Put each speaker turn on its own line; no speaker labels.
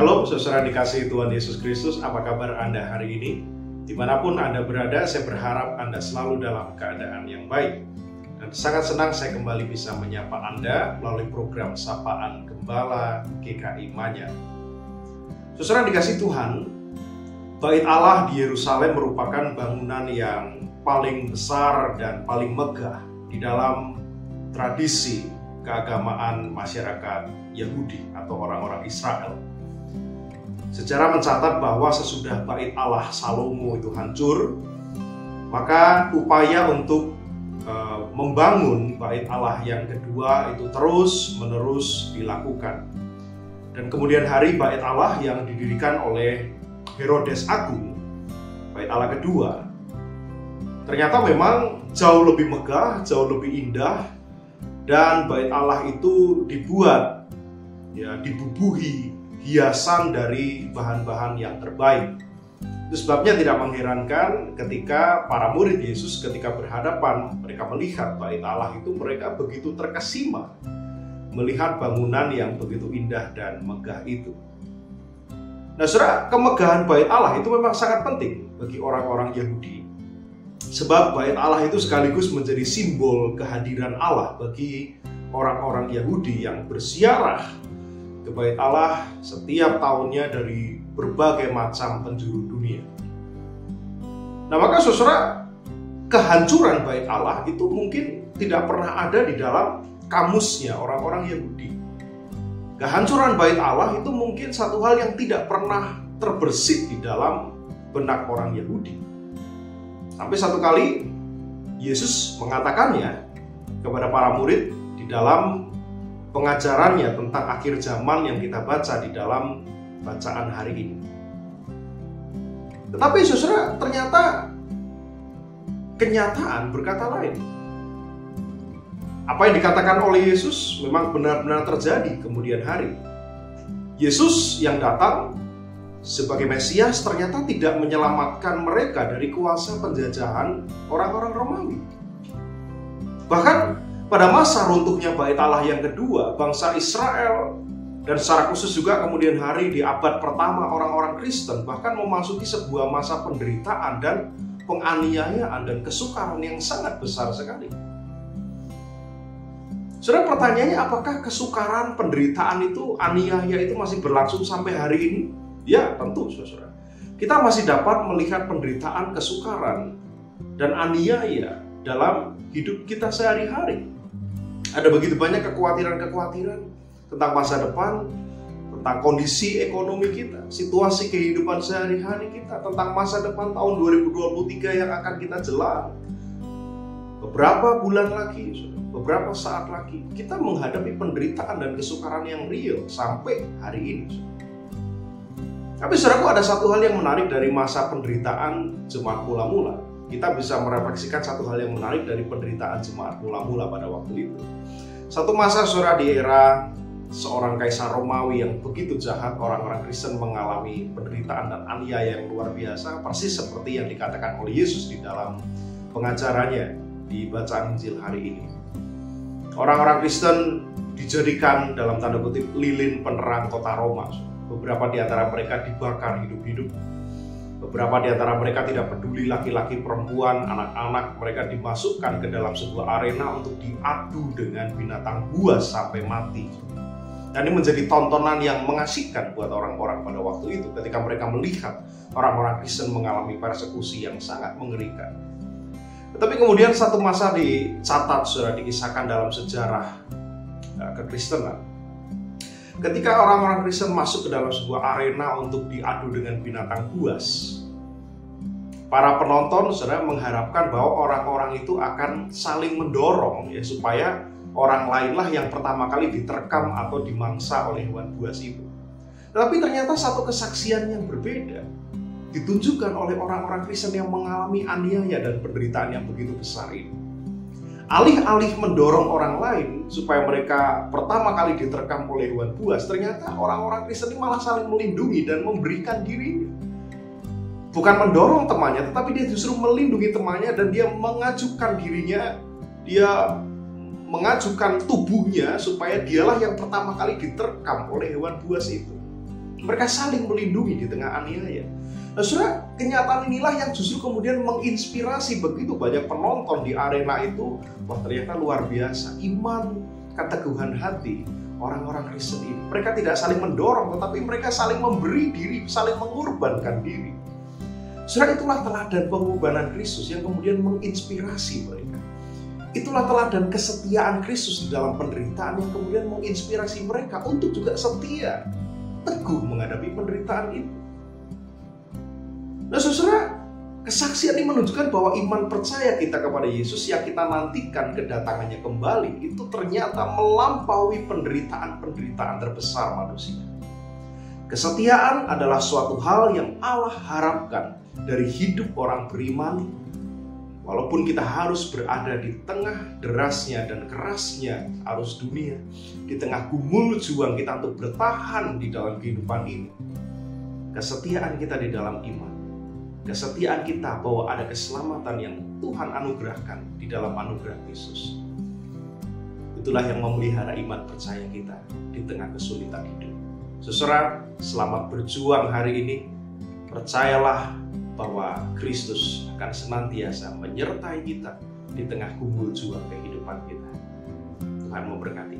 Shalom, saudara dikasihi Tuhan Yesus Kristus. Apa kabar Anda hari ini? Dimanapun Anda berada, saya berharap Anda selalu dalam keadaan yang baik. Dan sangat senang saya kembali bisa menyapa Anda melalui program Sapaan Gembala GKI Manyar. Saudara dikasihi Tuhan, Bait Allah di Yerusalem merupakan bangunan yang paling besar dan paling megah di dalam tradisi keagamaan masyarakat Yahudi atau orang-orang Israel. Sejarah mencatat bahwa sesudah Bait Allah Salomo itu hancur, maka upaya untuk membangun Bait Allah yang kedua itu terus-menerus dilakukan. Dan kemudian hari Bait Allah yang didirikan oleh Herodes Agung, Bait Allah kedua, ternyata memang jauh lebih megah, jauh lebih indah, dan Bait Allah itu dibuat, dibubuhi hiasan dari bahan-bahan yang terbaik. Itu sebabnya tidak mengherankan ketika para murid Yesus ketika berhadapan, mereka melihat Bait Allah itu, mereka begitu terkesima melihat bangunan yang begitu indah dan megah itu. Nah, saudara, kemegahan Bait Allah itu memang sangat penting bagi orang-orang Yahudi. Sebab Bait Allah itu sekaligus menjadi simbol kehadiran Allah bagi orang-orang Yahudi yang berziarah ke Bait Allah setiap tahunnya dari berbagai macam penjuru dunia. Nah, maka saudara, kehancuran Bait Allah itu mungkin tidak pernah ada di dalam kamusnya orang-orang Yahudi. Kehancuran Bait Allah itu mungkin satu hal yang tidak pernah terbersit di dalam benak orang Yahudi. Sampai satu kali Yesus mengatakannya kepada para murid di dalam pengajarannya tentang akhir zaman yang kita baca di dalam bacaan hari ini. Tetapi saudara, ternyata kenyataan berkata lain. Apa yang dikatakan oleh Yesus memang benar-benar terjadi kemudian hari. Yesus yang datang sebagai Mesias ternyata tidak menyelamatkan mereka dari kuasa penjajahan orang-orang Romawi. Bahkan pada masa runtuhnya Bait Allah yang kedua, bangsa Israel dan secara khusus juga kemudian hari di abad pertama orang-orang Kristen bahkan memasuki sebuah masa penderitaan dan penganiayaan dan kesukaran yang sangat besar sekali. Saudara, pertanyaannya, apakah kesukaran, penderitaan itu, aniaya itu masih berlangsung sampai hari ini? Ya, tentu saudara. Kita masih dapat melihat penderitaan, kesukaran, dan aniaya dalam hidup kita sehari-hari. Ada begitu banyak kekhawatiran-kekhawatiran tentang masa depan, tentang kondisi ekonomi kita, situasi kehidupan sehari-hari kita, tentang masa depan tahun 2023 yang akan kita jelang. Beberapa bulan lagi, beberapa saat lagi, kita menghadapi penderitaan dan kesukaran yang real sampai hari ini. Tapi saudaraku, ada satu hal yang menarik dari masa penderitaan jemaat mula-mula. Kita bisa merefleksikan satu hal yang menarik dari penderitaan jemaat mula-mula pada waktu itu. Satu masa saudara di era seorang kaisar Romawi yang begitu jahat, orang-orang Kristen mengalami penderitaan dan aniaya yang luar biasa, persis seperti yang dikatakan oleh Yesus di dalam pengajarannya di bacaan Injil hari ini. Orang-orang Kristen dijadikan dalam tanda kutip lilin penerang kota Roma. Beberapa di antara mereka dibakar hidup-hidup. Beberapa di antara mereka tidak peduli laki-laki, perempuan, anak-anak. Mereka dimasukkan ke dalam sebuah arena untuk diadu dengan binatang buas sampai mati. Dan ini menjadi tontonan yang mengasihkan buat orang-orang pada waktu itu ketika mereka melihat orang-orang Kristen mengalami persekusi yang sangat mengerikan. Tetapi kemudian satu masa dicatat, sudah dikisahkan dalam sejarah kekristenan. Ketika orang-orang Kristen masuk ke dalam sebuah arena untuk diadu dengan binatang buas, para penonton saudara mengharapkan bahwa orang-orang itu akan saling mendorong supaya orang lainlah yang pertama kali diterkam atau dimangsa oleh hewan buas itu. Tetapi ternyata satu kesaksian yang berbeda ditunjukkan oleh orang-orang Kristen yang mengalami aniaya dan penderitaan yang begitu besar ini. Alih-alih mendorong orang lain supaya mereka pertama kali diterkam oleh hewan buas, ternyata orang-orang Kristen ini malah saling melindungi dan memberikan dirinya. Bukan mendorong temannya, tetapi dia justru melindungi temannya dan dia mengajukan dirinya, dia mengajukan tubuhnya supaya dialah yang pertama kali diterkam oleh hewan buas itu. Mereka saling melindungi di tengah aniaya. Nah, saudara, kenyataan inilah yang justru kemudian menginspirasi begitu banyak penonton di arena itu. Wah, ternyata luar biasa. Iman, keteguhan hati orang-orang Kristen ini. Mereka tidak saling mendorong, tetapi mereka saling memberi diri, saling mengorbankan diri. Saudara, itulah teladan pengorbanan Kristus yang kemudian menginspirasi mereka. Itulah teladan kesetiaan Kristus di dalam penderitaan yang kemudian menginspirasi mereka untuk juga setia, teguh menghadapi penderitaan itu. Nah, saudara, kesaksian ini menunjukkan bahwa iman percaya kita kepada Yesus yang kita nantikan kedatangannya kembali itu ternyata melampaui penderitaan-penderitaan terbesar manusia. Kesetiaan adalah suatu hal yang Allah harapkan dari hidup orang beriman. Walaupun kita harus berada di tengah derasnya dan kerasnya arus dunia, di tengah gumul juang kita untuk bertahan di dalam kehidupan ini, kesetiaan kita di dalam iman, kesetiaan kita bahwa ada keselamatan yang Tuhan anugerahkan di dalam anugerah Yesus, itulah yang memelihara iman percaya kita di tengah kesulitan hidup. Saudara, selamat berjuang hari ini. Percayalah bahwa Kristus akan senantiasa menyertai kita di tengah gumul juang kehidupan kita. Tuhan memberkati.